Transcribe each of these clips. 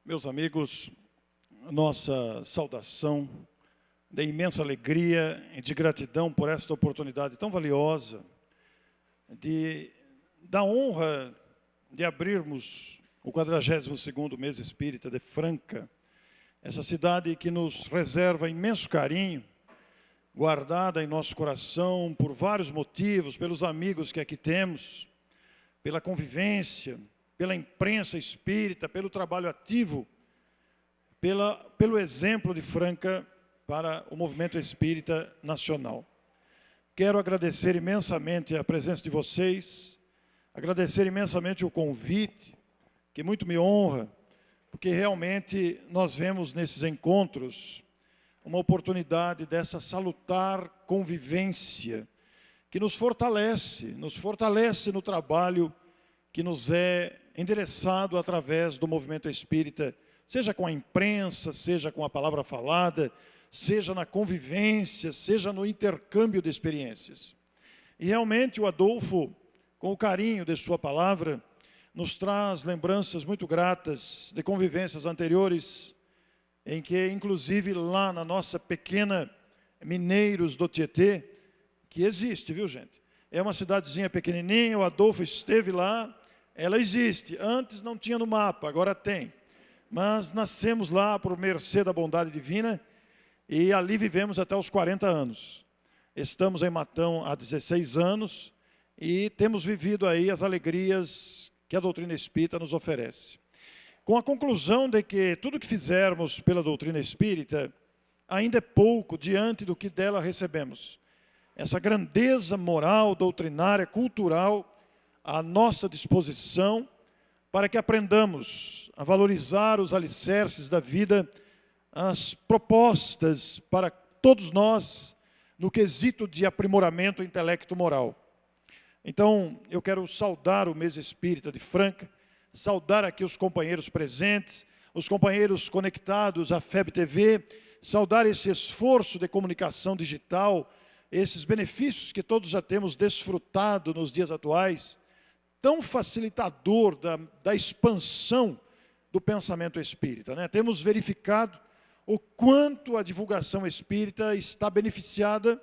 Meus amigos, nossa saudação de imensa alegria e de gratidão por esta oportunidade tão valiosa, da honra de abrirmos o 42º mês espírita de Franca, essa cidade que nos reserva imenso carinho, guardada em nosso coração por vários motivos, pelos amigos que aqui temos, pela convivência, pela imprensa espírita, pelo trabalho ativo, pelo exemplo de Franca para o movimento espírita nacional. Quero agradecer imensamente a presença de vocês, agradecer imensamente o convite, que muito me honra, porque realmente nós vemos nesses encontros uma oportunidade dessa salutar convivência, que nos fortalece no trabalho que nos é endereçado através do movimento espírita, seja com a imprensa, seja com a palavra falada, seja na convivência, seja no intercâmbio de experiências. E realmente o Adolfo, com o carinho de sua palavra, nos traz lembranças muito gratas de convivências anteriores, em que, inclusive, lá na nossa pequena Mineiros do Tietê, que existe, viu, gente? É uma cidadezinha pequenininha, o Adolfo esteve lá, ela existe. Antes não tinha no mapa, agora tem. Mas nascemos lá por mercê da bondade divina e ali vivemos até os 40 anos. Estamos em Matão há 16 anos e temos vivido aí as alegrias que a doutrina espírita nos oferece. Com a conclusão de que tudo que fizermos pela doutrina espírita ainda é pouco diante do que dela recebemos. Essa grandeza moral, doutrinária, cultural à nossa disposição para que aprendamos a valorizar os alicerces da vida, as propostas para todos nós no quesito de aprimoramento intelecto-moral. Então, eu quero saudar o mês espírita de Franca, saudar aqui os companheiros presentes, os companheiros conectados à FEB TV, saudar esse esforço de comunicação digital, esses benefícios que todos já temos desfrutado nos dias atuais, tão facilitador da expansão do pensamento espírita, né? Temos verificado o quanto a divulgação espírita está beneficiada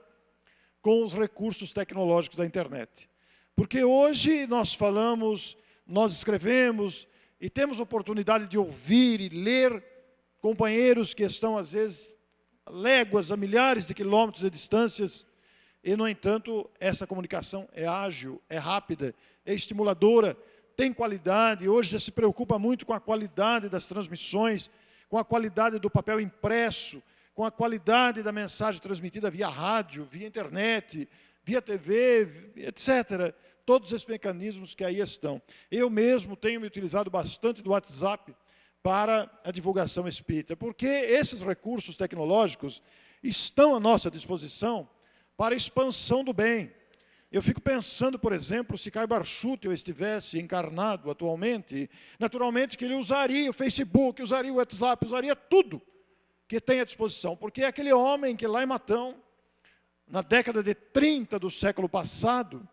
com os recursos tecnológicos da internet. Porque hoje nós falamos, nós escrevemos e temos oportunidade de ouvir e ler companheiros que estão, às vezes, a léguas, a milhares de quilômetros de distâncias, e, no entanto, essa comunicação é ágil, é rápida, é estimuladora, tem qualidade. Hoje já se preocupa muito com a qualidade das transmissões, com a qualidade do papel impresso, com a qualidade da mensagem transmitida via rádio, via internet, via TV, etc. Todos esses mecanismos que aí estão. Eu mesmo tenho me utilizado bastante do WhatsApp para a divulgação espírita, porque esses recursos tecnológicos estão à nossa disposição para a expansão do bem. Eu fico pensando, por exemplo, se Caio Barchuti estivesse encarnado atualmente, naturalmente que ele usaria o Facebook, usaria o WhatsApp, usaria tudo que tem à disposição, porque é aquele homem que lá em Matão, na década de 30 do século passado,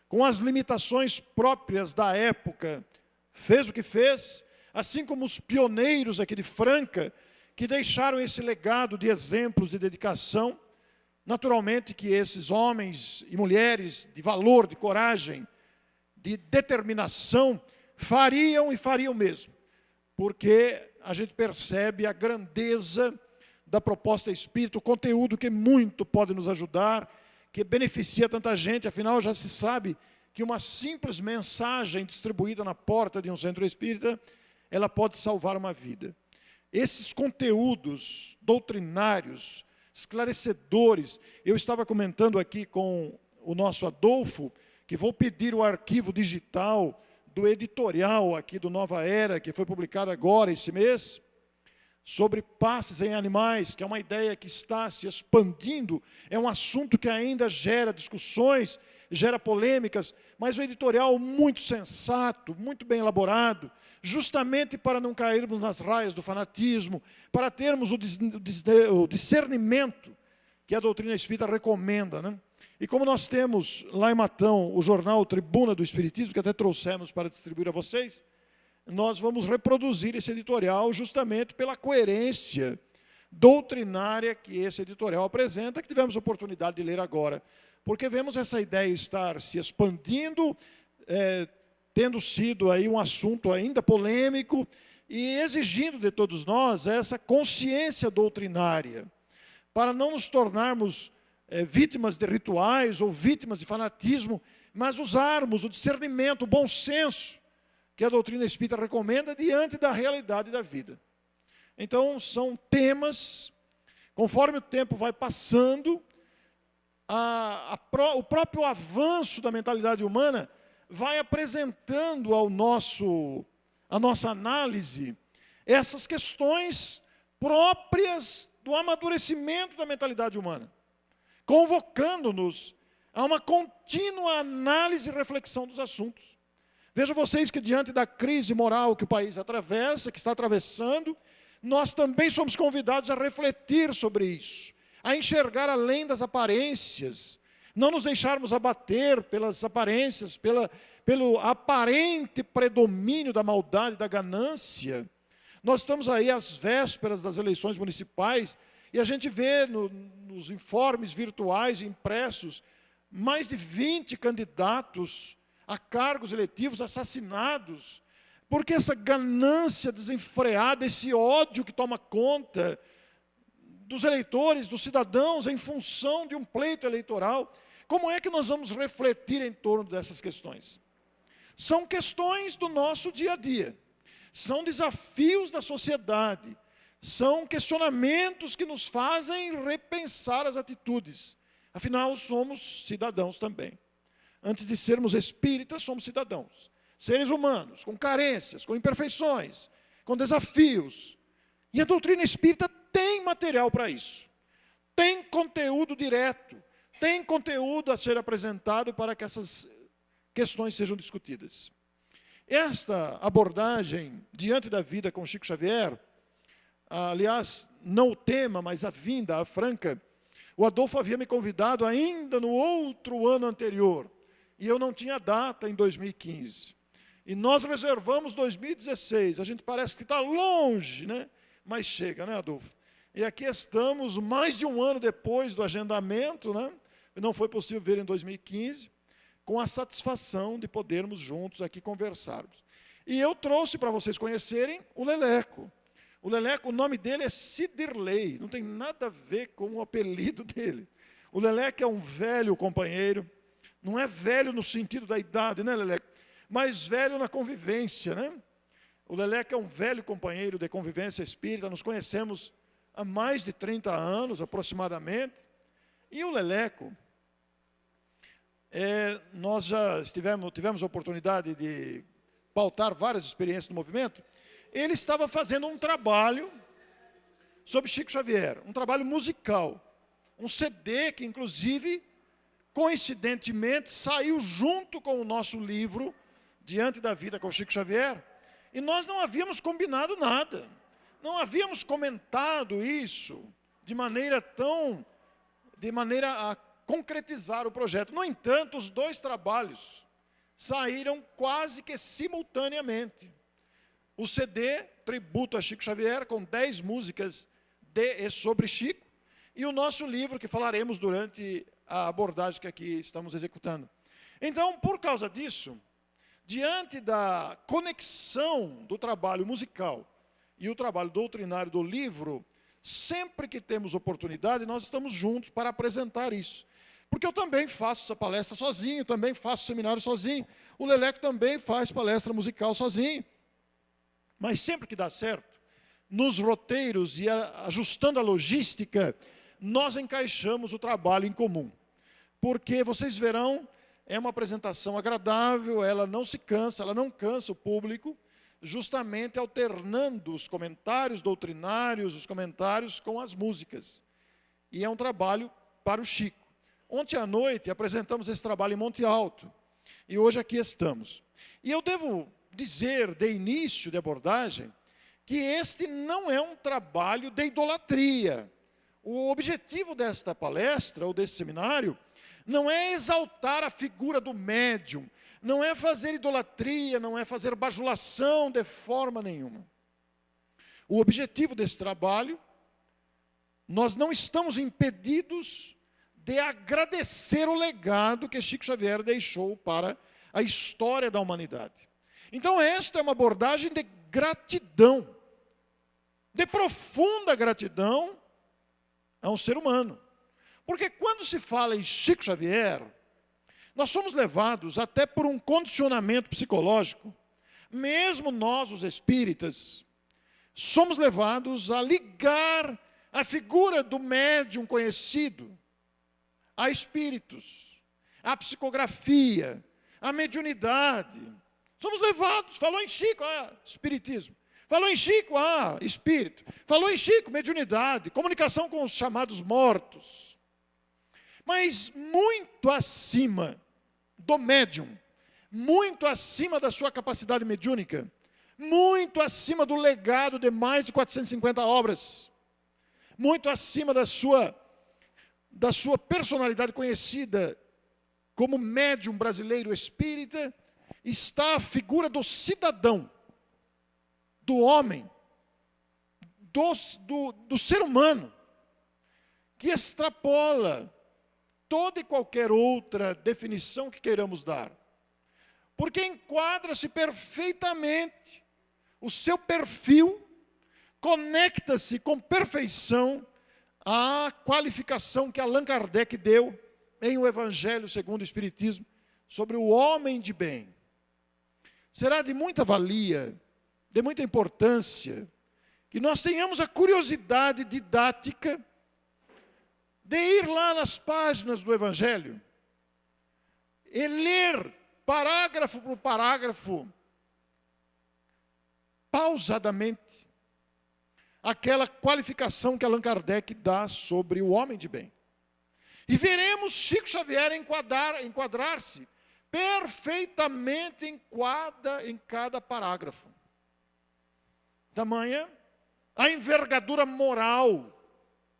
com as limitações próprias da época, fez o que fez, assim como os pioneiros aqui de Franca, que deixaram esse legado de exemplos de dedicação. Naturalmente que esses homens e mulheres de valor, de coragem, de determinação, fariam e fariam mesmo, porque a gente percebe a grandeza da proposta espírita, o conteúdo que muito pode nos ajudar, que beneficia tanta gente. Afinal, já se sabe que uma simples mensagem distribuída na porta de um centro espírita, ela pode salvar uma vida. Esses conteúdos doutrinários, esclarecedores, eu estava comentando aqui com o nosso Adolfo, que vou pedir o arquivo digital do editorial aqui do Nova Era, que foi publicado agora esse mês, sobre passes em animais, que é uma ideia que está se expandindo, é um assunto que ainda gera discussões, gera polêmicas, mas o editorial muito sensato, muito bem elaborado, justamente para não cairmos nas raias do fanatismo, para termos o discernimento que a doutrina espírita recomenda, né? E como nós temos lá em Matão o jornal Tribuna do Espiritismo, que até trouxemos para distribuir a vocês, nós vamos reproduzir esse editorial justamente pela coerência doutrinária que esse editorial apresenta, que tivemos oportunidade de ler agora. Porque vemos essa ideia estar se expandindo, tendo sido aí um assunto ainda polêmico, e exigindo de todos nós essa consciência doutrinária, para não nos tornarmos vítimas de rituais ou vítimas de fanatismo, mas usarmos o discernimento, o bom senso, que a doutrina espírita recomenda diante da realidade da vida. Então, são temas, conforme o tempo vai passando, o próprio avanço da mentalidade humana vai apresentando a nossa análise essas questões próprias do amadurecimento da mentalidade humana, convocando-nos a uma contínua análise e reflexão dos assuntos. Vejam vocês que diante da crise moral que o país atravessa, que está atravessando, nós também somos convidados a refletir sobre isso, a enxergar além das aparências, não nos deixarmos abater pelas aparências, pelo aparente predomínio da maldade e da ganância. Nós estamos aí às vésperas das eleições municipais e a gente vê nos informes virtuais impressos mais de 20 candidatos a cargos eletivos assassinados, porque essa ganância desenfreada, esse ódio que toma conta dos eleitores, dos cidadãos, em função de um pleito eleitoral, como é que nós vamos refletir em torno dessas questões? São questões do nosso dia a dia, são desafios da sociedade, são questionamentos que nos fazem repensar as atitudes. Afinal, somos cidadãos também. Antes de sermos espíritas, somos cidadãos. Seres humanos, com carências, com imperfeições, com desafios. E a doutrina espírita tem material para isso. Tem conteúdo direto, tem conteúdo a ser apresentado para que essas questões sejam discutidas. Esta abordagem, diante da vida com Chico Xavier, aliás, não o tema, mas a vinda, a franca, o Adolfo havia me convidado ainda no outro ano anterior, e eu não tinha data em 2015. E nós reservamos 2016, a gente parece que está longe, né? Mas chega, né, Adolfo? E aqui estamos, mais de um ano depois do agendamento, né? Não foi possível ver em 2015, com a satisfação de podermos juntos aqui conversarmos. E eu trouxe para vocês conhecerem o Leleco. O Leleco, o nome dele é Cidirley, não tem nada a ver com o apelido dele. O Leleco é um velho companheiro, não é velho no sentido da idade, né, Leleco? Mas velho na convivência, né? O Leleco é um velho companheiro de convivência espírita, nos conhecemos há mais de 30 anos, aproximadamente. E o Leleco, nós já tivemos a oportunidade de pautar várias experiências no movimento. Ele estava fazendo um trabalho sobre Chico Xavier, um trabalho musical, um CD que, inclusive, coincidentemente, saiu junto com o nosso livro, Diante da Vida com Chico Xavier, e nós não havíamos combinado nada, não havíamos comentado isso de maneira a concretizar o projeto. No entanto, os dois trabalhos saíram quase que simultaneamente. O CD, Tributo a Chico Xavier, com 10 músicas de e sobre Chico, e o nosso livro, que falaremos durante a abordagem que aqui estamos executando. Então, por causa disso, diante da conexão do trabalho musical e o trabalho doutrinário do livro, sempre que temos oportunidade, nós estamos juntos para apresentar isso. Porque eu também faço essa palestra sozinho, também faço seminário sozinho, o Leleco também faz palestra musical sozinho. Mas sempre que dá certo, nos roteiros e ajustando a logística, nós encaixamos o trabalho em comum. Porque vocês verão, é uma apresentação agradável, ela não se cansa, ela não cansa o público, justamente alternando os comentários doutrinários, os comentários com as músicas. E é um trabalho para o Chico. Ontem à noite apresentamos esse trabalho em Monte Alto, e hoje aqui estamos. E eu devo dizer, de início de abordagem, que este não é um trabalho de idolatria. O objetivo desta palestra, ou desse seminário, não é exaltar a figura do médium, não é fazer idolatria, não é fazer bajulação de forma nenhuma. O objetivo desse trabalho, nós não estamos impedidos de agradecer o legado que Chico Xavier deixou para a história da humanidade. Então esta é uma abordagem de gratidão, de profunda gratidão a um ser humano. Porque quando se fala em Chico Xavier, nós somos levados até por um condicionamento psicológico, mesmo nós, os espíritas, somos levados a ligar a figura do médium conhecido a espíritos, a psicografia, a mediunidade. Somos levados, falou em Chico, espiritismo. Falou em Chico, espírito. Falou em Chico, mediunidade, comunicação com os chamados mortos. Mas muito acima do médium, muito acima da sua capacidade mediúnica, muito acima do legado de mais de 450 obras, muito acima da sua personalidade conhecida como médium brasileiro espírita, está a figura do cidadão, do homem, do ser humano, que extrapola toda e qualquer outra definição que queiramos dar. Porque enquadra-se perfeitamente, o seu perfil conecta-se com perfeição à qualificação que Allan Kardec deu em O Evangelho segundo o Espiritismo sobre o homem de bem. Será de muita valia, de muita importância, que nós tenhamos a curiosidade didática de ir lá nas páginas do Evangelho e ler parágrafo por parágrafo, pausadamente, aquela qualificação que Allan Kardec dá sobre o homem de bem. E veremos Chico Xavier enquadrar-se perfeitamente em cada parágrafo. Tamanha a envergadura moral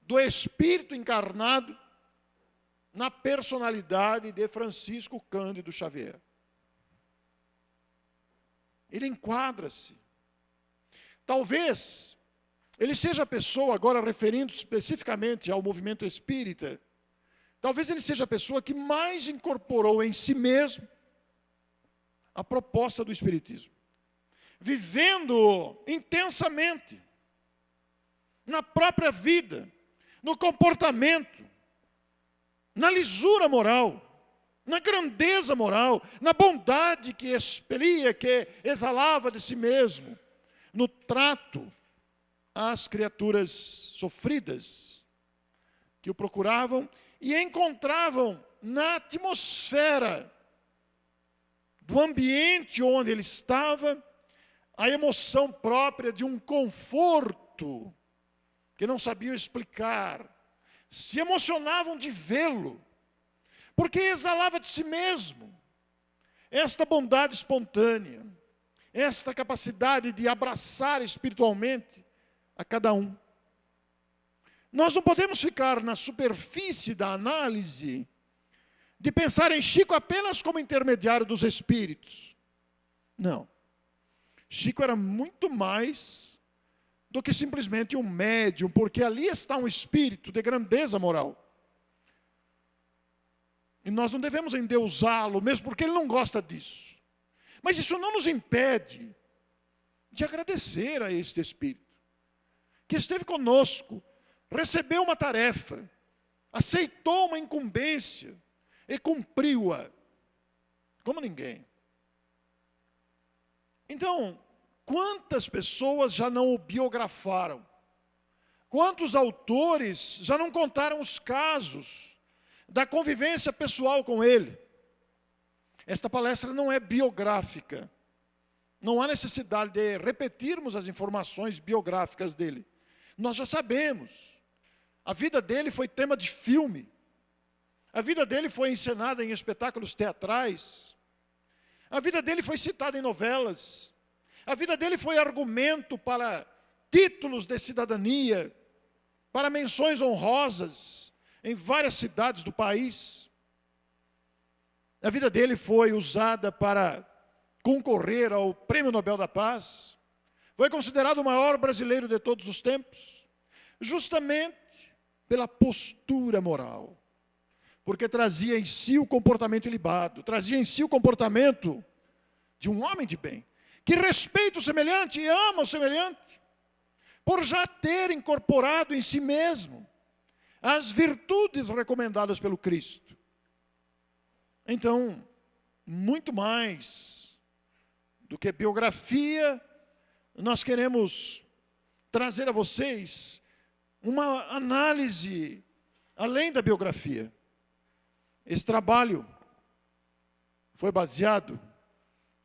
do Espírito encarnado na personalidade de Francisco Cândido Xavier. Ele enquadra-se. Talvez ele seja a pessoa, agora referindo especificamente ao movimento espírita, talvez ele seja a pessoa que mais incorporou em si mesmo a proposta do espiritismo, vivendo intensamente na própria vida, no comportamento, na lisura moral, na grandeza moral, na bondade que expelia, que exalava de si mesmo, no trato às criaturas sofridas que o procuravam e encontravam na atmosfera do ambiente onde ele estava a emoção própria de um conforto que não sabiam explicar. Se emocionavam de vê-lo, porque exalava de si mesmo esta bondade espontânea, esta capacidade de abraçar espiritualmente a cada um. Nós não podemos ficar na superfície da análise de pensar em Chico apenas como intermediário dos espíritos. Não. Chico era muito mais do que simplesmente um médium, porque ali está um espírito de grandeza moral. E nós não devemos endeusá-lo, mesmo porque ele não gosta disso. Mas isso não nos impede de agradecer a este espírito, que esteve conosco, recebeu uma tarefa, aceitou uma incumbência e cumpriu-a, como ninguém. Então, quantas pessoas já não o biografaram? Quantos autores já não contaram os casos da convivência pessoal com ele? Esta palestra não é biográfica. Não há necessidade de repetirmos as informações biográficas dele. Nós já sabemos. A vida dele foi tema de filme. A vida dele foi encenada em espetáculos teatrais. A vida dele foi citada em novelas. A vida dele foi argumento para títulos de cidadania, para menções honrosas em várias cidades do país. A vida dele foi usada para concorrer ao Prêmio Nobel da Paz. Foi considerado o maior brasileiro de todos os tempos, justamente pela postura moral. Porque trazia em si o comportamento ilibado, trazia em si o comportamento de um homem de bem, que respeita o semelhante e ama o semelhante, por já ter incorporado em si mesmo as virtudes recomendadas pelo Cristo. Então, muito mais do que biografia, nós queremos trazer a vocês uma análise além da biografia. Esse trabalho foi baseado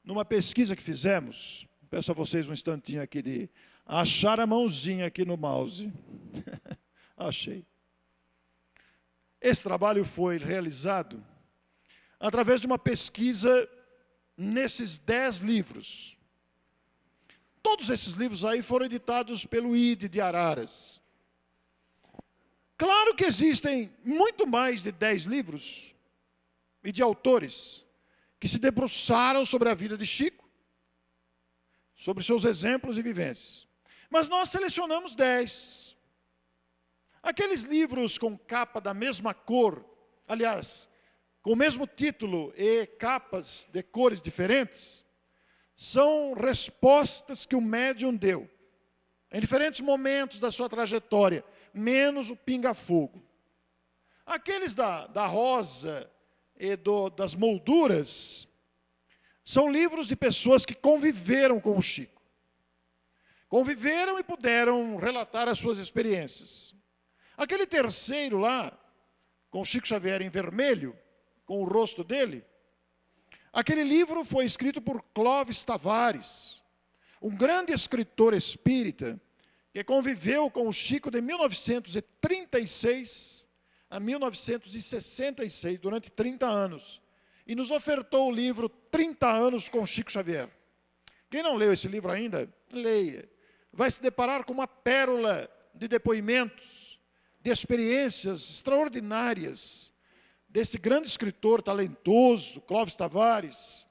numa pesquisa que fizemos. Peço a vocês um instantinho aqui de achar a mãozinha aqui no mouse. Achei. Esse trabalho foi realizado através de uma pesquisa nesses 10 livros. Todos esses livros aí foram editados pelo ID de Araras. Claro que existem muito mais de 10 livros e de autores que se debruçaram sobre a vida de Chico, sobre seus exemplos e vivências. Mas nós selecionamos 10. Aqueles livros com capa da mesma cor, aliás, com o mesmo título e capas de cores diferentes, são respostas que o médium deu em diferentes momentos da sua trajetória, menos o pinga-fogo. Aqueles da rosa e das molduras são livros de pessoas que conviveram com o Chico. Conviveram e puderam relatar as suas experiências. Aquele terceiro lá, com o Chico Xavier em vermelho, com o rosto dele, aquele livro foi escrito por Clóvis Tavares, um grande escritor espírita, que conviveu com o Chico de 1936 a 1966, durante 30 anos, e nos ofertou o livro 30 anos com Chico Xavier. Quem não leu esse livro ainda, leia. Vai se deparar com uma pérola de depoimentos, de experiências extraordinárias, desse grande escritor talentoso, Clóvis Tavares,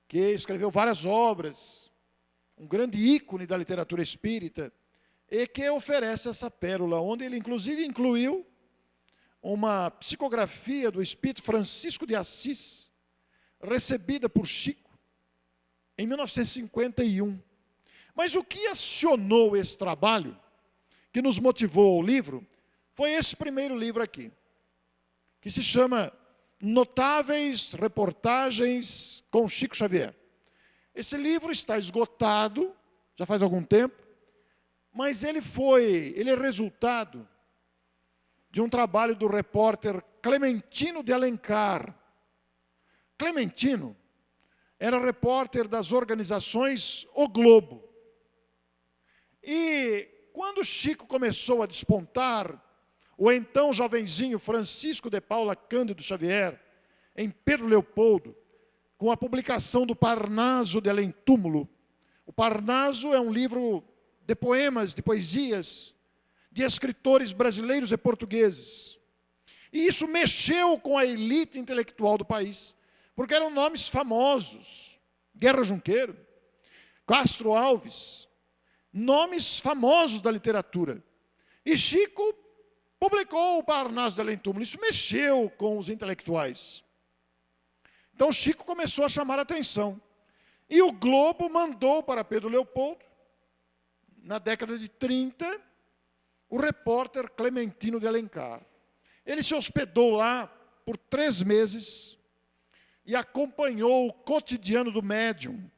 que escreveu várias obras, um grande ícone da literatura espírita, e que oferece essa pérola, onde ele inclusive incluiu uma psicografia do espírito Francisco de Assis, recebida por Chico, em 1951. Mas o que acionou esse trabalho, que nos motivou ao livro, foi esse primeiro livro aqui, que se chama Notáveis Reportagens com Chico Xavier. Esse livro está esgotado, já faz algum tempo, mas ele é resultado de um trabalho do repórter Clementino de Alencar. Clementino era repórter das organizações O Globo. E quando Chico começou a despontar, o então jovenzinho Francisco de Paula Cândido Xavier, em Pedro Leopoldo, com a publicação do Parnaso de Além Túmulo. O Parnaso é um livro de poemas, de poesias, de escritores brasileiros e portugueses. E isso mexeu com a elite intelectual do país, porque eram nomes famosos. Guerra Junqueiro, Castro Alves, nomes famosos da literatura. E Chico publicou o Parnaso de Além Túmulo. Isso mexeu com os intelectuais. Então Chico começou a chamar a atenção. E o Globo mandou para Pedro Leopoldo, na década de 30, o repórter Clementino de Alencar. Ele se hospedou lá por 3 meses e acompanhou o cotidiano do médium,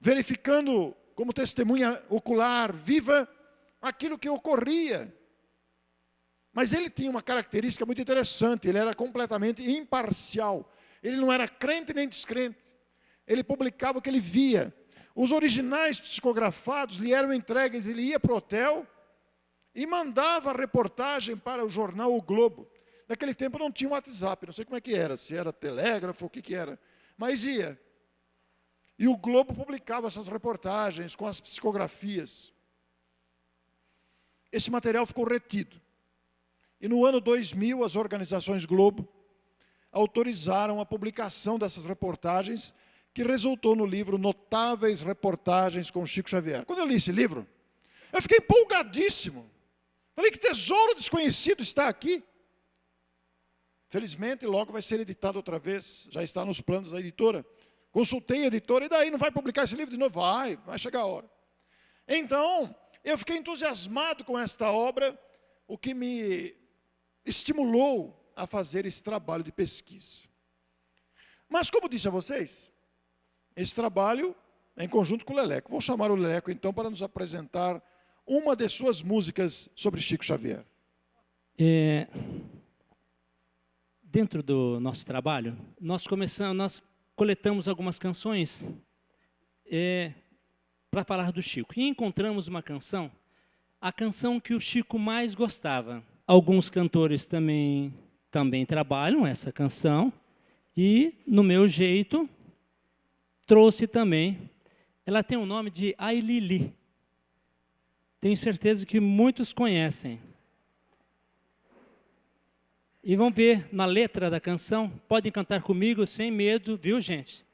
verificando como testemunha ocular, viva, aquilo que ocorria. Mas ele tinha uma característica muito interessante, ele era completamente imparcial. Ele não era crente nem descrente. Ele publicava o que ele via. Os originais psicografados lhe eram entregues, ele ia para o hotel e mandava a reportagem para o jornal O Globo. Naquele tempo não tinha WhatsApp, não sei como é que era, se era telégrafo, o que era, mas ia. E o Globo publicava essas reportagens com as psicografias. Esse material ficou retido. E no ano 2000, as organizações Globo autorizaram a publicação dessas reportagens, que resultou no livro Notáveis Reportagens com Chico Xavier. Quando eu li esse livro, eu fiquei empolgadíssimo. Falei, que tesouro desconhecido está aqui. Felizmente, logo vai ser editado outra vez, já está nos planos da editora. Consultei a editora, e daí, não vai publicar esse livro de novo? Vai chegar a hora. Então, eu fiquei entusiasmado com esta obra, o que me estimulou a fazer esse trabalho de pesquisa. Mas, como disse a vocês, esse trabalho é em conjunto com o Leleco. Vou chamar o Leleco, então, para nos apresentar uma de suas músicas sobre Chico Xavier. Dentro do nosso trabalho, nós coletamos algumas canções para falar do Chico. E encontramos uma canção, a canção que o Chico mais gostava. Alguns cantores também trabalham essa canção, e, no meu jeito, trouxe também. Ela tem o nome de Ai Lili. Tenho certeza que muitos conhecem. E vamos ver na letra da canção. Podem cantar comigo sem medo, viu, gente?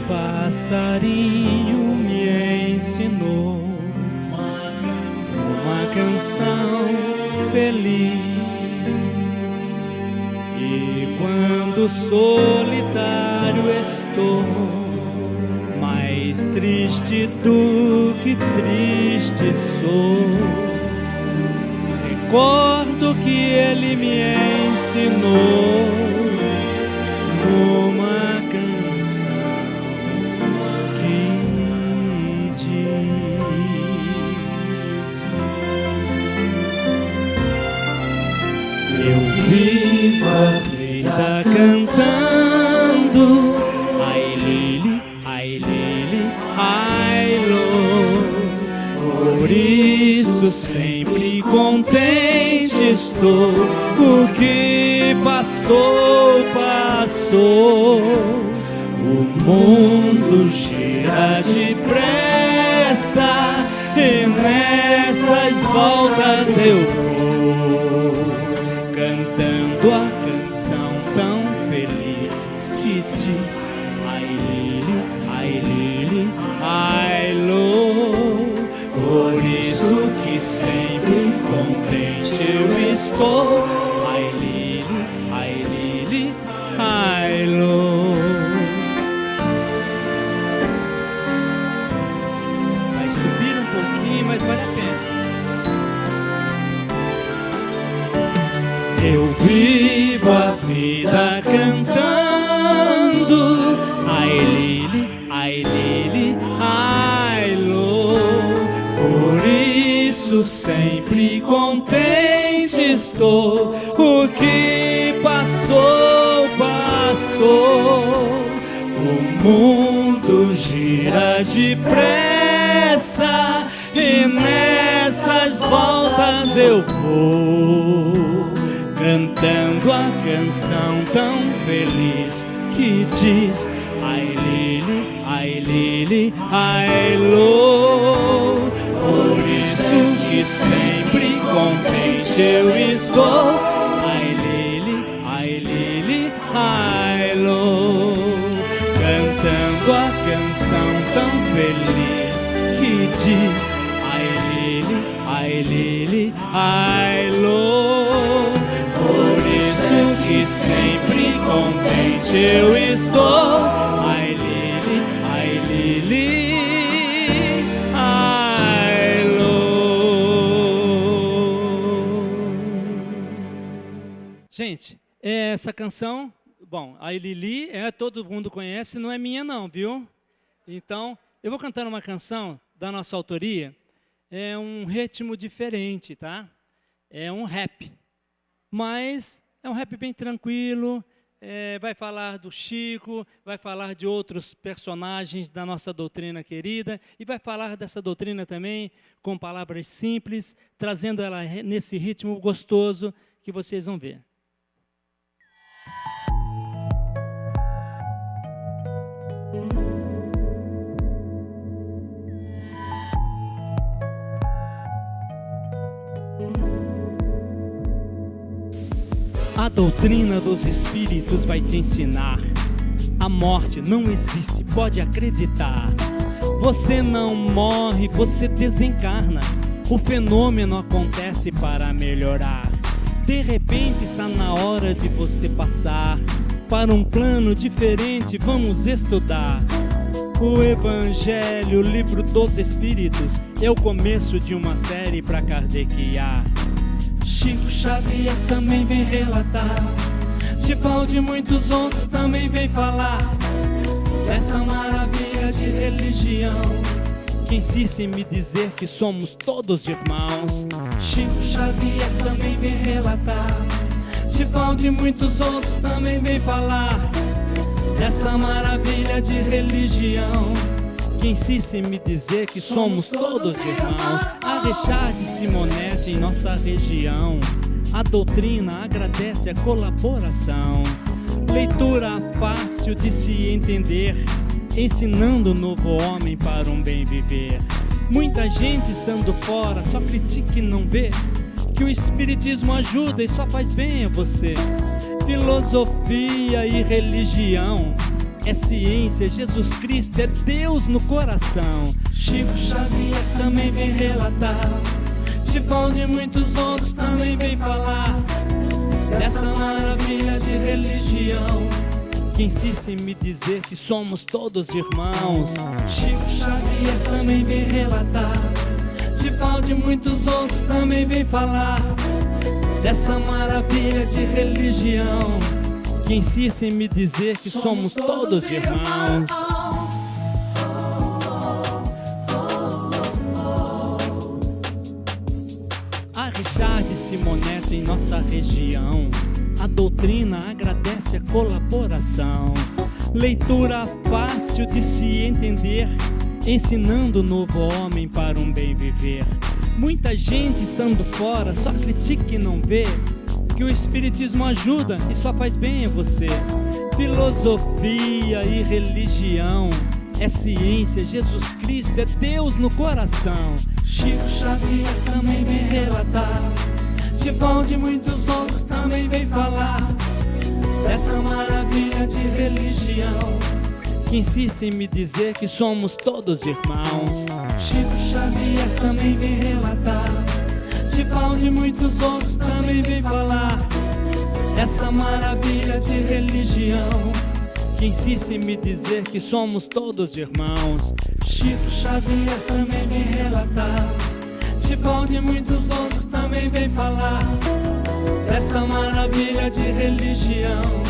Passarinho me ensinou uma canção feliz. E quando solitário estou, mais triste do que triste sou, recordo que ele me ensinou uma canção que diz: eu vivo a vida cantando ai Lili, ai Lili, ai Lô. Por isso sempre contente estou. O que passou, passou. O mundo gira depressa e nessas voltas eu vou, cantando a canção tão feliz que diz ai Lili, ai Lili, ai Lô. Por isso que sempre contente eu estou. Ai Lili, ai Lili, ai Lô. Vai subir um pouquinho, mas vale a pena. Eu vivo a vida cantando ai Lili, ai Lili, ai Lô. Por isso sempre contente estou. O que passou, passou. O mundo gira depressa e nessas voltas eu vou, cantando a canção tão feliz que diz ai Lili, ai Lili, ai Lô. Por isso que sempre contente eu estou. Ai Lili, ai Lili, ai Lô. Cantando a canção tão feliz que diz ai Lili, ai Lili, ai Lô. Por isso que sempre contente eu estou. Ai Lili, ai Lili, ai Lô. Gente, essa canção, bom, ai Lili, todo mundo conhece, não é minha não, viu? Então, eu vou cantar uma canção da nossa autoria, é um ritmo diferente, tá? É um rap, mas é um rap bem tranquilo, vai falar do Chico, vai falar de outros personagens da nossa doutrina querida, e vai falar dessa doutrina também com palavras simples, trazendo ela nesse ritmo gostoso que vocês vão ver. doutrina dos espíritos vai te ensinar. A morte não existe, pode acreditar. Você não morre, você desencarna. O fenômeno acontece para melhorar. De repente está na hora de você passar para um plano diferente, vamos estudar. O Evangelho, o livro dos Espíritos, é o começo de uma série para kardeciar. Chico Xavier também vem relatar, Divaldo e muitos outros também vem falar dessa maravilha de religião, que insiste em me dizer que somos todos irmãos. Chico Xavier também vem relatar, Divaldo e muitos outros também vem falar dessa maravilha de religião, que insiste em me dizer que somos todos irmãos. A Richard Simonetti em nossa região, a doutrina agradece a colaboração. Leitura fácil de se entender, ensinando o novo homem para um bem viver. Muita gente estando fora só critica e não vê que o espiritismo ajuda e só faz bem a você. Filosofia e religião é ciência, Jesus Cristo é Deus no coração. Chico Xavier também vem relatar, Divaldo e muitos outros também vem falar dessa maravilha de religião, que insiste em me dizer que somos todos irmãos. Chico Xavier também vem relatar, Divaldo e muitos outros também vem falar dessa maravilha de religião, que insiste em me dizer que somos todos irmãos. A Richard Simonetti em nossa região, a doutrina agradece a colaboração. Leitura fácil de se entender, ensinando o novo homem para um bem viver. Muita gente estando fora só critica e não vê que o espiritismo ajuda e só faz bem a você. Filosofia e religião é ciência, Jesus Cristo é Deus no coração. Chico Xavier também vem relatar, Divaldo e muitos outros também vem falar dessa maravilha de religião, que insiste em me dizer que somos todos irmãos. Chico Xavier também vem relatar, Divaldo e muitos outros também vem falar dessa maravilha de religião, que insiste em me dizer que somos todos irmãos. Chico Xavier também vem relatar, Divaldo e muitos outros também vem falar dessa maravilha de religião,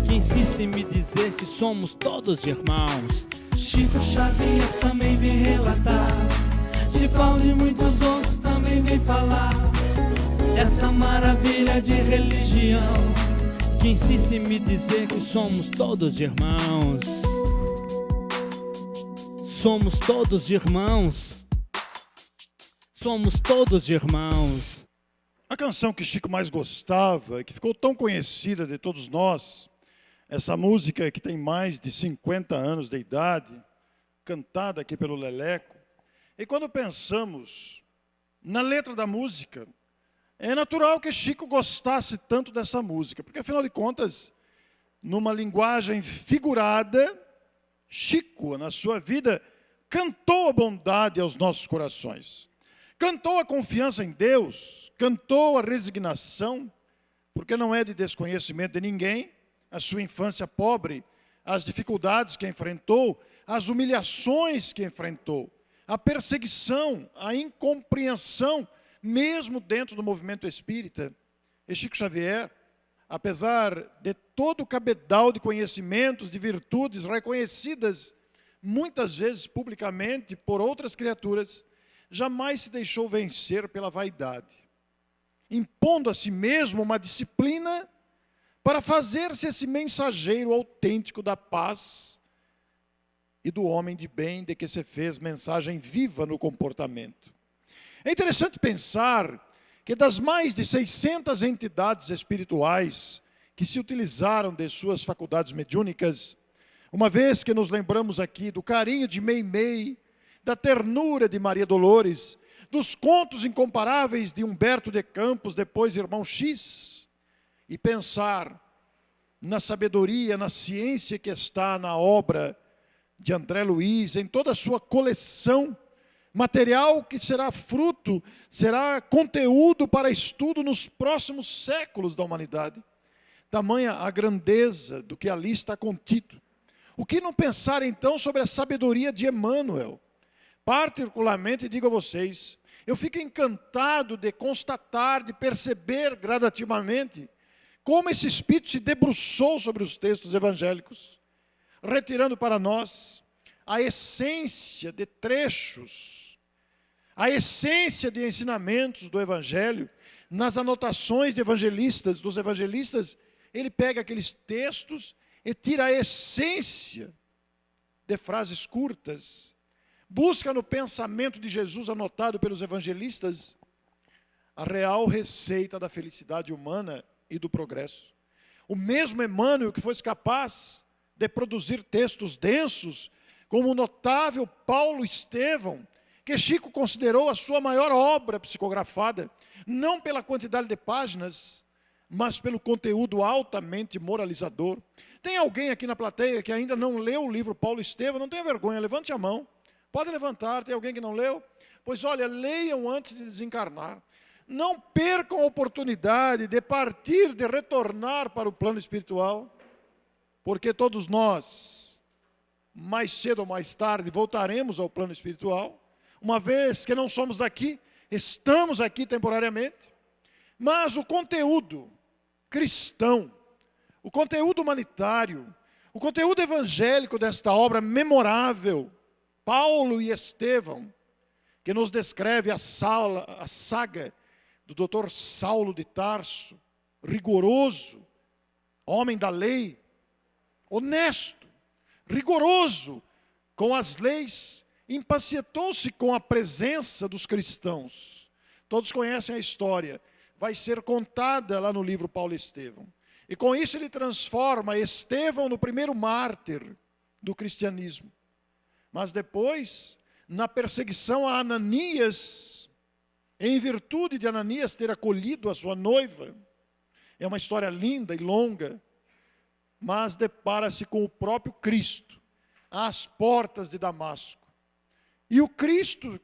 que insiste em me dizer que somos todos irmãos. Chico Xavier também vem relatar, Divaldo e muitos outros também vem falar dessa maravilha de religião, que insiste em me dizer que somos todos irmãos. Somos todos irmãos. Somos todos irmãos. A canção que Chico mais gostava, que ficou tão conhecida de todos nós, essa música que tem mais de 50 anos de idade, cantada aqui pelo Leleco. E quando pensamos na letra da música, é natural que Chico gostasse tanto dessa música, porque afinal de contas, numa linguagem figurada, Chico, na sua vida, cantou a bondade aos nossos corações. Cantou a confiança em Deus, cantou a resignação, porque não é de desconhecimento de ninguém, a sua infância pobre, as dificuldades que enfrentou, as humilhações que enfrentou, a perseguição, a incompreensão, mesmo dentro do movimento espírita. E Chico Xavier, apesar de todo o cabedal de conhecimentos, de virtudes reconhecidas, muitas vezes publicamente por outras criaturas, jamais se deixou vencer pela vaidade, impondo a si mesmo uma disciplina para fazer-se esse mensageiro autêntico da paz e do homem de bem, de que se fez mensagem viva no comportamento. É interessante pensar que das mais de 600 entidades espirituais que se utilizaram de suas faculdades mediúnicas, uma vez que nos lembramos aqui do carinho de Meimei, da ternura de Maria Dolores, dos contos incomparáveis de Humberto de Campos, depois irmão X, e pensar na sabedoria, na ciência que está na obra de André Luiz, em toda a sua coleção, material que será fruto, será conteúdo para estudo nos próximos séculos da humanidade. Tamanha a grandeza do que ali está contido. O que não pensar então sobre a sabedoria de Emmanuel? Particularmente, digo a vocês, eu fico encantado de constatar, de perceber gradativamente como esse Espírito se debruçou sobre os textos evangélicos, retirando para nós a essência de trechos, a essência de ensinamentos do Evangelho. Nas anotações de evangelistas, dos evangelistas, ele pega aqueles textos e tira a essência de frases curtas, busca no pensamento de Jesus anotado pelos evangelistas a real receita da felicidade humana e do progresso. O mesmo Emmanuel que foi capaz de produzir textos densos, como o notável Paulo Estevão, que Chico considerou a sua maior obra psicografada, não pela quantidade de páginas, mas pelo conteúdo altamente moralizador. Tem alguém aqui na plateia que ainda não leu o livro Paulo Estevão? Não tenha vergonha, levante a mão. Pode levantar, tem alguém que não leu? Pois olha, leiam antes de desencarnar. Não percam a oportunidade de partir, de retornar para o plano espiritual, porque todos nós, mais cedo ou mais tarde, voltaremos ao plano espiritual, uma vez que não somos daqui, estamos aqui temporariamente, mas o conteúdo cristão, o conteúdo humanitário, o conteúdo evangélico desta obra memorável, Paulo e Estevão, que nos descreve a saga do Dr. Saulo de Tarso, rigoroso, homem da lei, honesto, rigoroso com as leis, impacientou-se com a presença dos cristãos. Todos conhecem a história, vai ser contada lá no livro Paulo Estevão. E com isso ele transforma Estevão no primeiro mártir do cristianismo. Mas depois, na perseguição a Ananias, em virtude de Ananias ter acolhido a sua noiva, é uma história linda e longa, mas depara-se com o próprio Cristo, às portas de Damasco. E o Cristo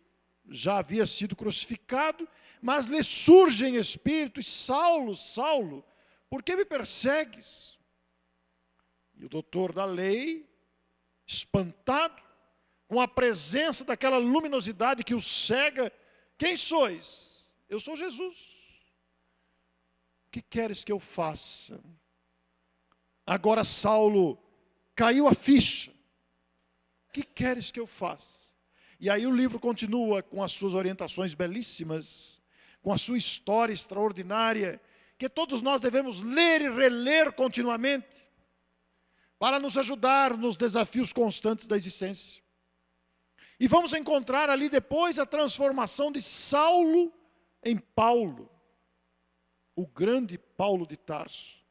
já havia sido crucificado, mas lhe surge em espírito: e Saulo, Saulo, por que me persegues? E o doutor da lei, espantado, com a presença daquela luminosidade que o cega: quem sois? Eu sou Jesus. O que queres que eu faça? Agora Saulo caiu a ficha. O que queres que eu faça? E aí o livro continua com as suas orientações belíssimas, com a sua história extraordinária, que todos nós devemos ler e reler continuamente, para nos ajudar nos desafios constantes da existência. E vamos encontrar ali depois a transformação de Saulo em Paulo, o grande Paulo de Tarso.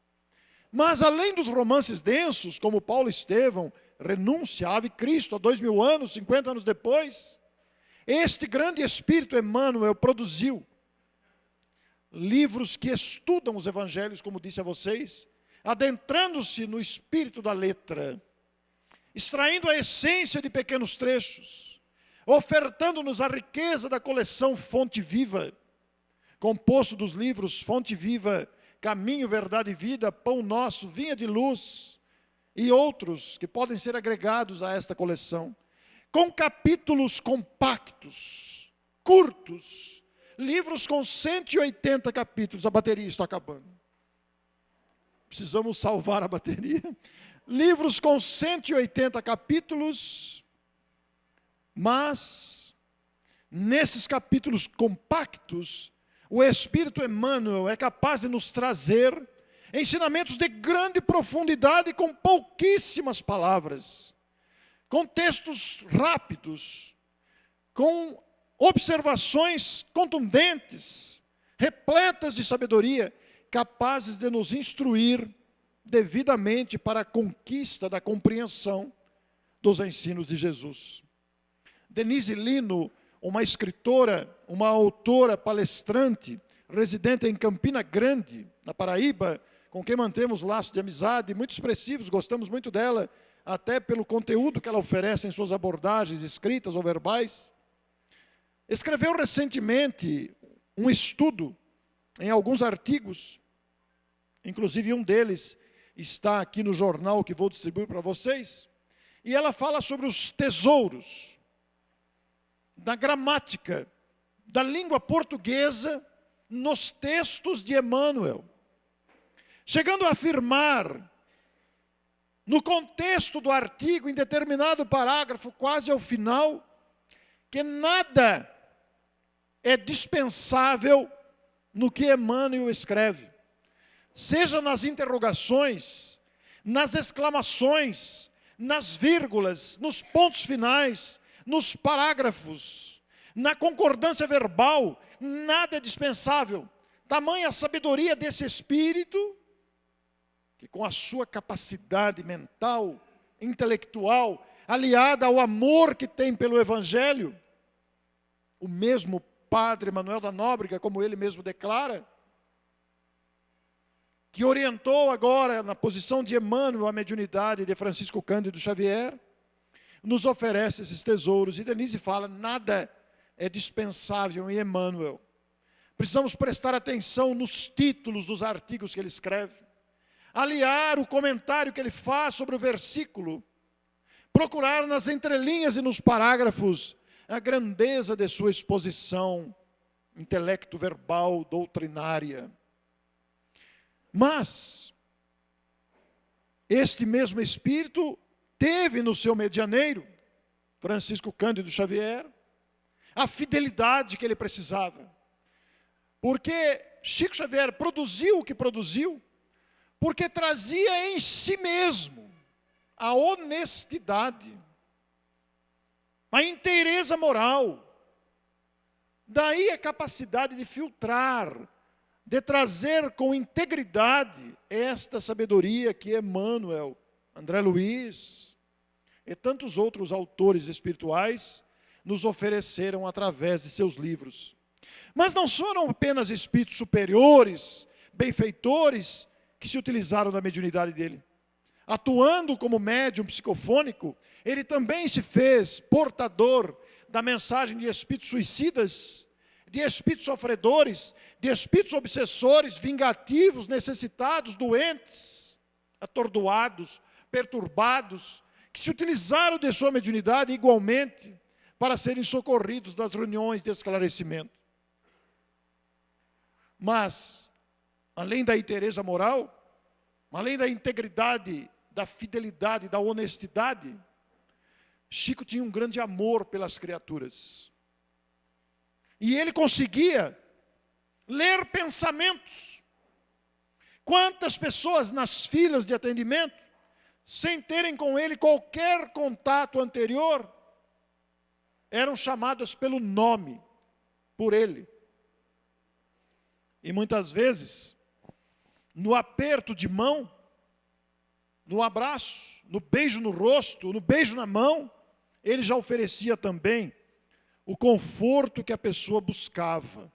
Mas além dos romances densos, como Paulo Estevão, Renúncia, Ave Cristo, há 2000 anos, 50 anos depois, este grande espírito Emmanuel produziu livros que estudam os evangelhos, como disse a vocês, adentrando-se no espírito da letra, extraindo a essência de pequenos trechos, ofertando-nos a riqueza da coleção Fonte Viva, composto dos livros Fonte Viva, Caminho, Verdade e Vida, Pão Nosso, Vinha de Luz e outros que podem ser agregados a esta coleção, com capítulos compactos, curtos, livros com 180 capítulos. A bateria está acabando. Precisamos salvar a bateria. Livros com 180 capítulos, mas nesses capítulos compactos, o Espírito Emmanuel é capaz de nos trazer ensinamentos de grande profundidade com pouquíssimas palavras, com textos rápidos, com observações contundentes, repletas de sabedoria, capazes de nos instruir devidamente para a conquista da compreensão dos ensinos de Jesus. Denise Lino, uma escritora, uma autora palestrante, residente em Campina Grande, na Paraíba, com quem mantemos laços de amizade muito expressivos, gostamos muito dela, até pelo conteúdo que ela oferece em suas abordagens escritas ou verbais. Escreveu recentemente um estudo em alguns artigos, inclusive um deles está aqui no jornal que vou distribuir para vocês, e ela fala sobre os tesouros da gramática, da língua portuguesa, nos textos de Emmanuel, chegando a afirmar, no contexto do artigo, em determinado parágrafo, quase ao final, que nada é dispensável no que Emmanuel escreve, seja nas interrogações, nas exclamações, nas vírgulas, nos pontos finais, nos parágrafos, na concordância verbal, nada é dispensável. Tamanha a sabedoria desse espírito, que com a sua capacidade mental, intelectual, aliada ao amor que tem pelo Evangelho, o mesmo Padre Manuel da Nóbrega, como ele mesmo declara, que orientou agora, na posição de Emmanuel, a mediunidade de Francisco Cândido Xavier, nos oferece esses tesouros. E Denise fala, nada é dispensável em Emmanuel. Precisamos prestar atenção nos títulos dos artigos que ele escreve, aliar o comentário que ele faz sobre o versículo, procurar nas entrelinhas e nos parágrafos a grandeza de sua exposição intelecto verbal, doutrinária. Mas este mesmo espírito teve no seu medianeiro, Francisco Cândido Xavier, a fidelidade que ele precisava. Porque Chico Xavier produziu o que produziu, porque trazia em si mesmo a honestidade, a inteireza moral. Daí a capacidade de filtrar, de trazer com integridade esta sabedoria que Emmanuel, André Luiz e tantos outros autores espirituais nos ofereceram através de seus livros. Mas não foram apenas espíritos superiores, benfeitores, que se utilizaram da mediunidade dele. Atuando como médium psicofônico, ele também se fez portador da mensagem de espíritos suicidas, de espíritos sofredores, de espíritos obsessores, vingativos, necessitados, doentes, atordoados, perturbados, que se utilizaram de sua mediunidade igualmente para serem socorridos das reuniões de esclarecimento. Mas, além da inteireza moral, além da integridade, da fidelidade, da honestidade, Chico tinha um grande amor pelas criaturas. E ele conseguia ler pensamentos. Quantas pessoas nas filas de atendimento, sem terem com ele qualquer contato anterior, eram chamadas pelo nome, por ele. E muitas vezes, no aperto de mão, no abraço, no beijo no rosto, no beijo na mão, ele já oferecia também o conforto que a pessoa buscava,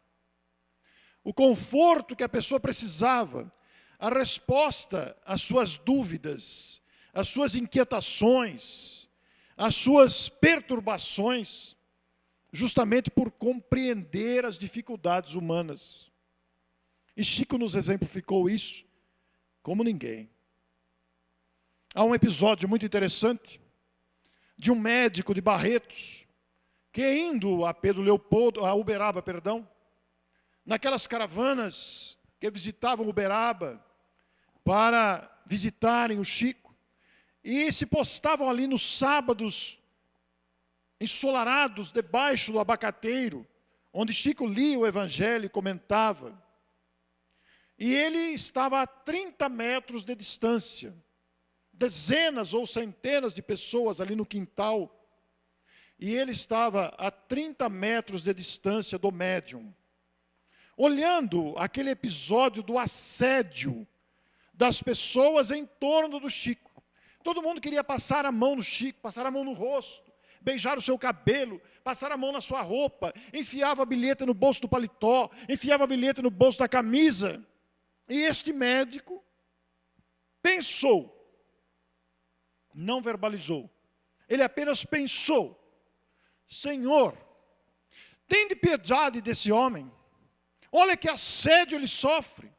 o conforto que a pessoa precisava, a resposta às suas dúvidas, às suas inquietações, às suas perturbações, justamente por compreender as dificuldades humanas. E Chico nos exemplificou isso como ninguém. Há um episódio muito interessante de um médico de Barretos, que indo a Pedro Leopoldo, a Uberaba, naquelas caravanas que visitavam Uberaba para visitarem o Chico, e se postavam ali nos sábados ensolarados debaixo do abacateiro, onde Chico lia o Evangelho e comentava. E ele estava a 30 metros de distância, dezenas ou centenas de pessoas ali no quintal, e ele estava a 30 metros de distância do médium, olhando aquele episódio do assédio das pessoas em torno do Chico. Todo mundo queria passar a mão no Chico, passar a mão no rosto, beijar o seu cabelo, passar a mão na sua roupa, enfiava a bilhete no bolso do paletó, enfiava a bilhete no bolso da camisa. E este médico, pensou, não verbalizou. Ele apenas pensou: Senhor, tem de piedade desse homem. Olha que assédio ele sofre.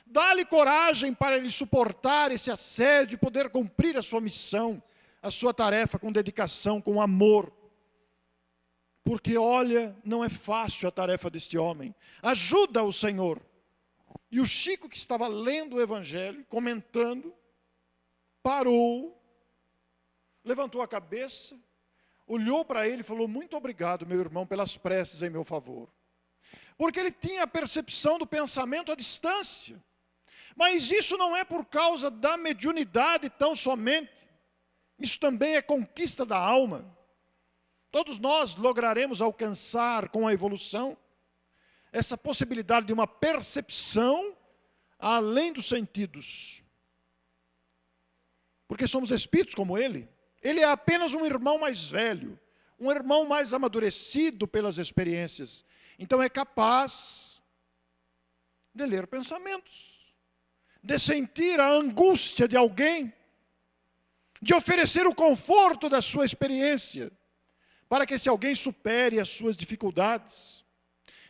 Dá-lhe coragem para ele suportar esse assédio e poder cumprir a sua missão, a sua tarefa com dedicação, com amor. Porque, olha, não é fácil a tarefa deste homem. Ajuda o Senhor. E o Chico, que estava lendo o Evangelho, comentando, parou, levantou a cabeça, olhou para ele e falou: muito obrigado, meu irmão, pelas preces em meu favor. Porque ele tinha a percepção do pensamento à distância. Mas isso não é por causa da mediunidade tão somente. Isso também é conquista da alma. Todos nós lograremos alcançar com a evolução essa possibilidade de uma percepção além dos sentidos. Porque somos espíritos como ele. Ele é apenas um irmão mais velho, um irmão mais amadurecido pelas experiências. Então é capaz de ler pensamentos, de sentir a angústia de alguém, de oferecer o conforto da sua experiência, para que esse alguém supere as suas dificuldades,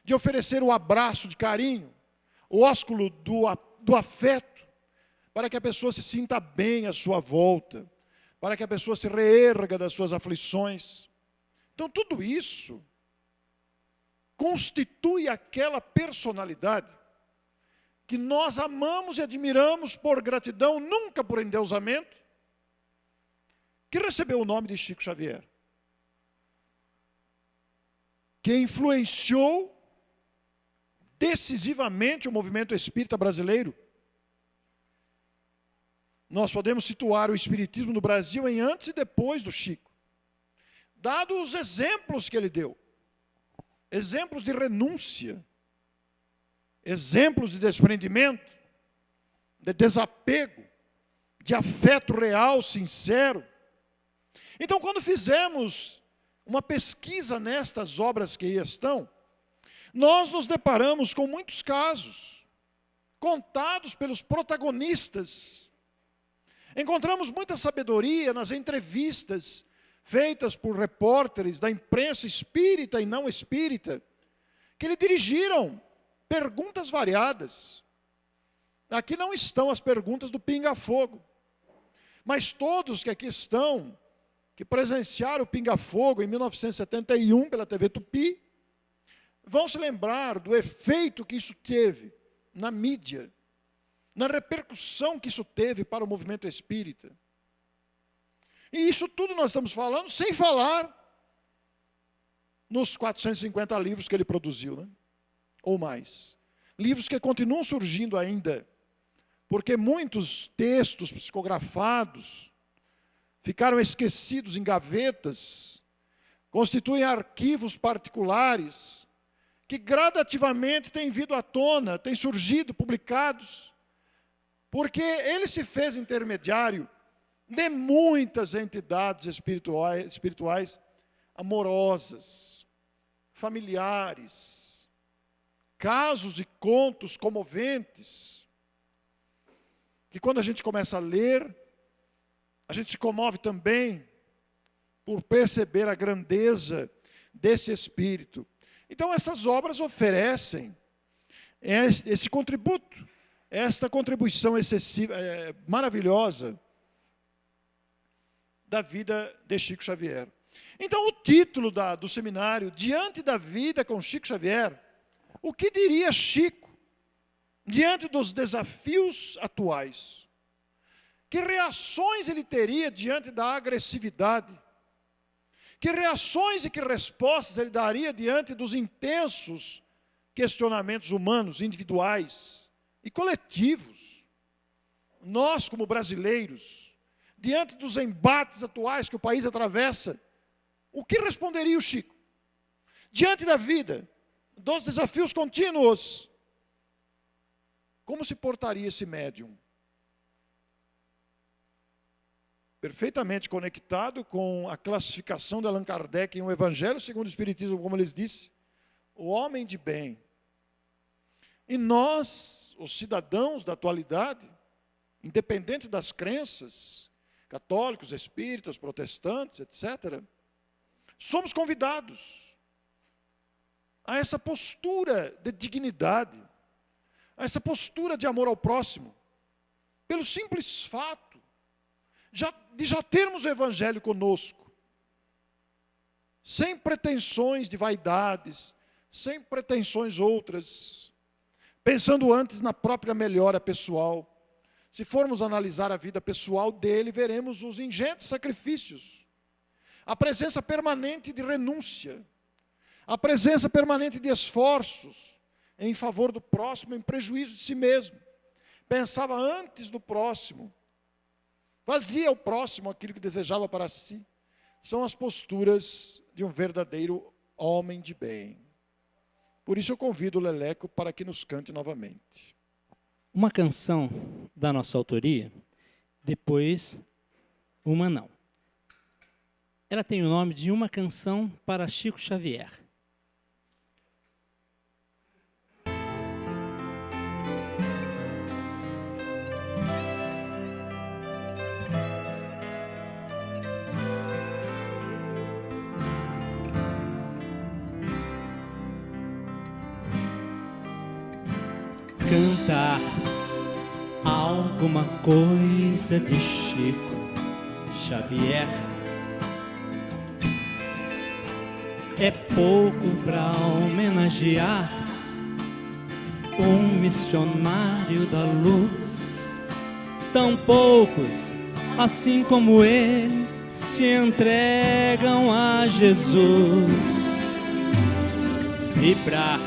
de oferecer o abraço de carinho, o ósculo do afeto, para que a pessoa se sinta bem à sua volta, para que a pessoa se reerga das suas aflições. Então tudo isso constitui aquela personalidade que nós amamos e admiramos por gratidão, nunca por endeusamento, que recebeu o nome de Chico Xavier, que influenciou decisivamente o movimento espírita brasileiro. Nós podemos situar o espiritismo no Brasil em antes e depois do Chico, dado os exemplos que ele deu, exemplos de renúncia, exemplos de desprendimento, de desapego, de afeto real, sincero. Então, quando fizemos uma pesquisa nestas obras que aí estão, nós nos deparamos com muitos casos, contados pelos protagonistas. Encontramos muita sabedoria nas entrevistas feitas por repórteres da imprensa espírita e não espírita, que lhe dirigiram perguntas variadas. Aqui não estão as perguntas do pinga-fogo, mas todos que aqui estão, que presenciaram o pinga-fogo em 1971 pela TV Tupi, vão se lembrar do efeito que isso teve na mídia, na repercussão que isso teve para o movimento espírita. E isso tudo nós estamos falando sem falar nos 450 livros que ele produziu, né? Ou mais. Livros que continuam surgindo ainda, porque muitos textos psicografados ficaram esquecidos em gavetas, constituem arquivos particulares, que gradativamente têm vindo à tona, têm surgido, publicados, porque ele se fez intermediário de muitas entidades espirituais amorosas, familiares, casos e contos comoventes, que quando a gente começa a ler, a gente se comove também por perceber a grandeza desse espírito. Então essas obras oferecem esse contributo, esta contribuição excessiva, maravilhosa da vida de Chico Xavier. Então o título do seminário, Diante da Vida com Chico Xavier, o que diria Chico diante dos desafios atuais? Que reações ele teria diante da agressividade? Que reações e que respostas ele daria diante dos intensos questionamentos humanos, individuais e coletivos? Nós, como brasileiros, diante dos embates atuais que o país atravessa, o que responderia o Chico? Diante da vida, dos desafios contínuos, como se portaria esse médium? Perfeitamente conectado com a classificação de Allan Kardec em O Evangelho segundo o Espiritismo, como eles disse, o homem de bem. E nós, os cidadãos da atualidade, independente das crenças, católicos, espíritas, protestantes, etc., somos convidados a essa postura de dignidade, a essa postura de amor ao próximo, pelo simples fato de já termos o Evangelho conosco, sem pretensões de vaidades, sem pretensões outras, pensando antes na própria melhora pessoal. Se formos analisar a vida pessoal dele, veremos os ingentes sacrifícios, a presença permanente de renúncia, a presença permanente de esforços em favor do próximo, em prejuízo de si mesmo. Pensava antes do próximo, fazia ao próximo aquilo que desejava para si. São as posturas de um verdadeiro homem de bem. Por isso eu convido o Leleco para que nos cante novamente. Uma canção da nossa autoria, depois uma não. Ela tem o nome de Uma Canção para Chico Xavier. Cantar alguma coisa de Chico Xavier é pouco para homenagear um missionário da luz. Tão poucos, assim como ele, se entregam a Jesus. Vibrar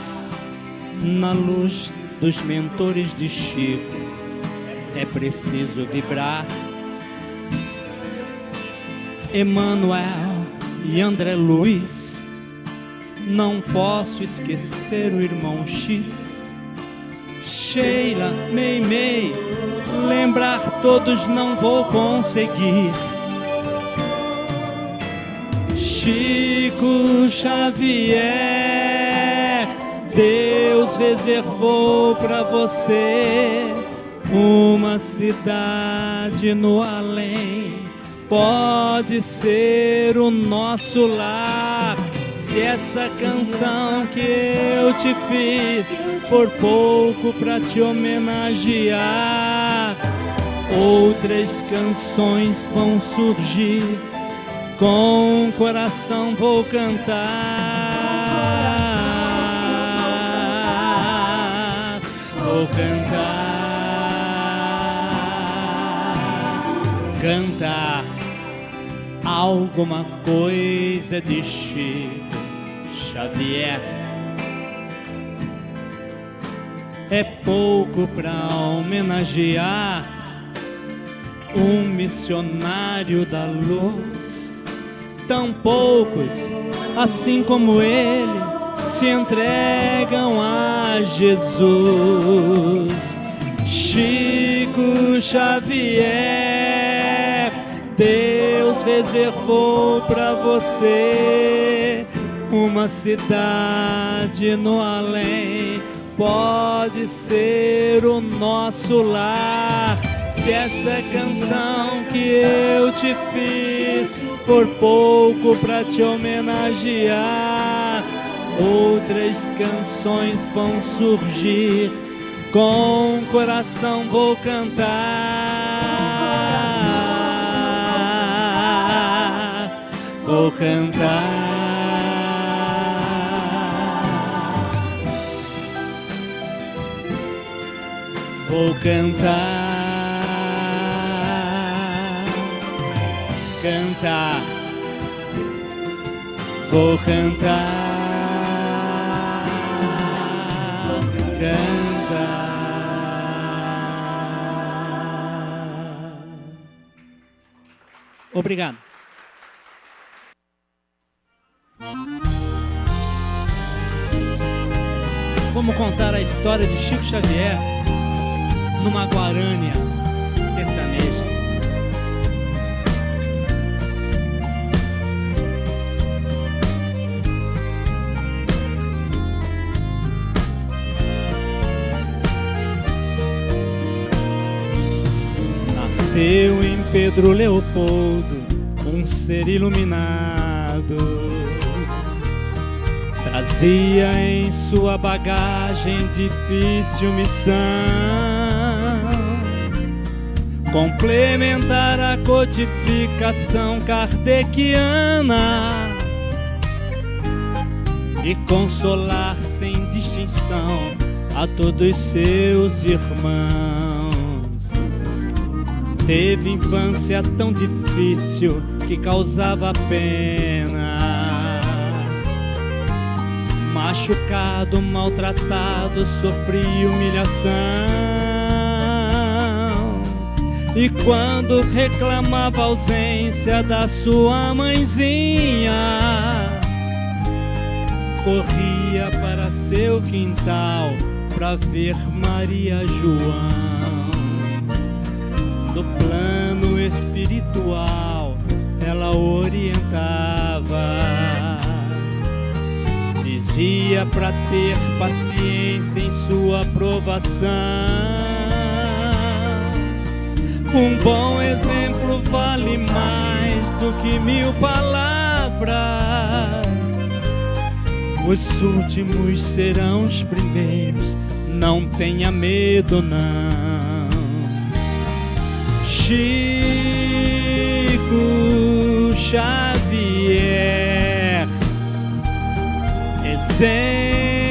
na luz dos mentores de Chico, é preciso vibrar. Emmanuel e André Luiz, não posso esquecer o irmão X. Sheila, Meimei, lembrar todos não vou conseguir. Chico Xavier, Deus reservou para você uma cidade no além. Pode ser o nosso lar. Se esta canção que eu te fiz for pouco para te homenagear, outras canções vão surgir. Com o coração vou cantar. Vou cantar alguma coisa de Chico Xavier. É pouco para homenagear um missionário da luz. Tão poucos, assim como ele, se entregam a Jesus. Chico Xavier, Deus reservou para você uma cidade no além. Pode ser o nosso lar. Se esta canção que eu te fiz for pouco para te homenagear, outras canções vão surgir. Com o coração vou cantar. Vou cantar. Vou cantar. Cantar, vou cantar, cantar. Obrigado. Vamos contar a história de Chico Xavier numa guarânia sertaneja. jovem Pedro Leopoldo, um ser iluminado, trazia em sua bagagem difícil missão: complementar a codificação kardeciana e consolar sem distinção a todos seus irmãos. Teve infância tão difícil que causava pena, machucado, maltratado, sofria humilhação. E quando reclamava a ausência da sua mãezinha, corria para seu quintal para ver Maria João. No plano espiritual ela orientava, dizia para ter paciência em sua provação. Um bom exemplo vale mais do que 1000 palavras. Os últimos serão os primeiros, não tenha medo não. Chico Xavier, exemplo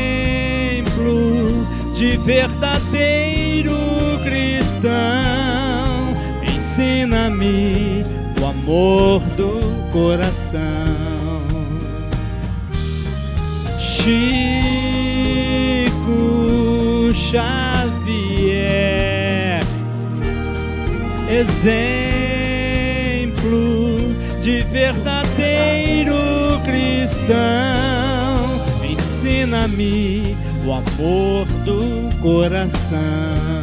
de verdadeiro cristão, ensina-me o amor do coração. Chico Xavier, exemplo de verdadeiro cristão, ensina-me o amor do coração.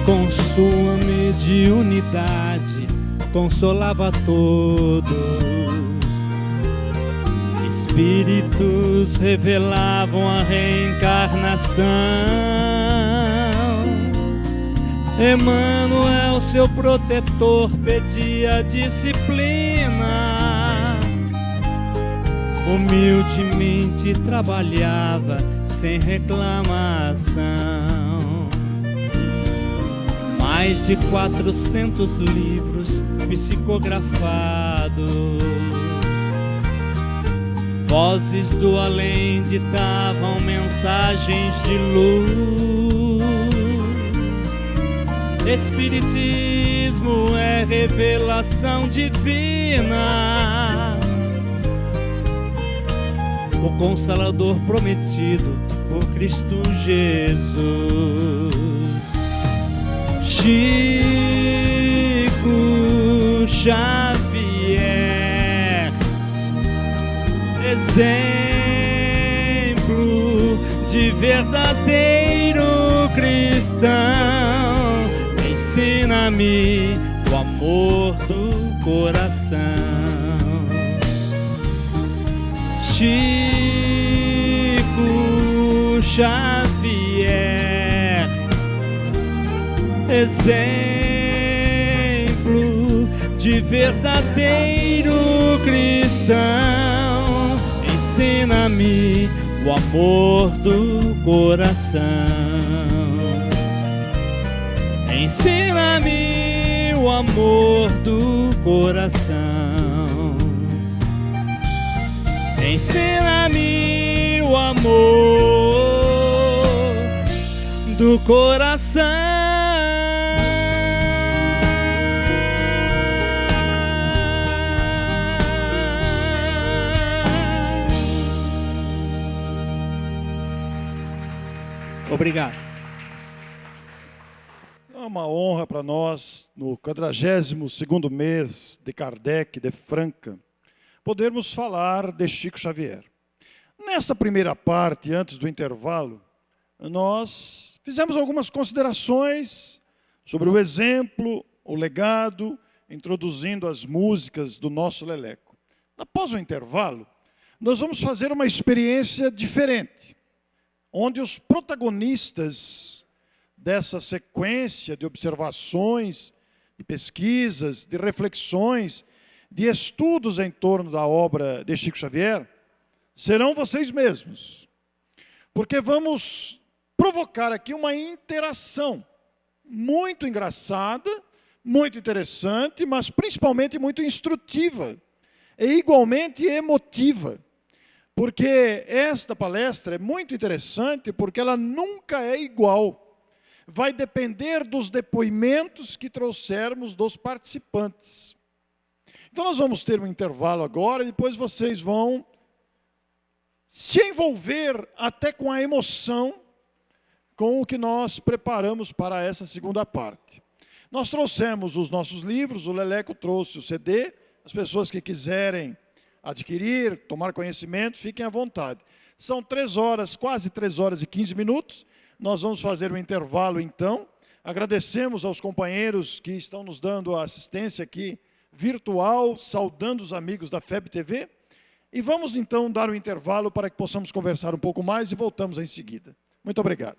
Com sua mediunidade consolava todos. Espíritos revelavam a reencarnação. Emmanuel, seu protetor, pedia disciplina. Humildemente trabalhava sem reclamação. Mais de 400 livros psicografados, vozes do além ditavam mensagens de luz. Espiritismo é revelação divina, o Consolador prometido por Cristo Jesus. Chico Xavier, exemplo de verdadeiro cristão, ensina-me o amor do coração. Chico Xavier, exemplo de verdadeiro cristão, ensina-me o amor do coração. Ensina-me o amor do coração. Ensina-me o amor do coração. Obrigado. É uma honra para nós, no 42º mês de Kardec, de Franca, podermos falar de Chico Xavier. nesta primeira parte, antes do intervalo, nós fizemos algumas considerações sobre o exemplo, o legado, introduzindo as músicas do nosso Leleco. Após o intervalo, nós vamos fazer uma experiência diferente, onde os protagonistas dessa sequência de observações, de pesquisas, de reflexões, de estudos em torno da obra de Chico Xavier, serão vocês mesmos. Porque vamos provocar aqui uma interação muito engraçada, muito interessante, mas principalmente muito instrutiva e igualmente emotiva. Porque esta palestra é muito interessante, porque ela nunca é igual. Vai depender dos depoimentos que trouxermos dos participantes. Então nós vamos ter um intervalo agora, e depois vocês vão se envolver até com a emoção com o que nós preparamos para essa segunda parte. Nós trouxemos os nossos livros, o Leleco trouxe o CD, as pessoas que quiserem adquirir, tomar conhecimento, fiquem à vontade. São 3 horas, quase 3 horas e 15 minutos, nós vamos fazer um intervalo então. Agradecemos aos companheiros que estão nos dando a assistência aqui virtual, saudando os amigos da FEB TV, e vamos então dar um intervalo para que possamos conversar um pouco mais e voltamos em seguida. Muito obrigado.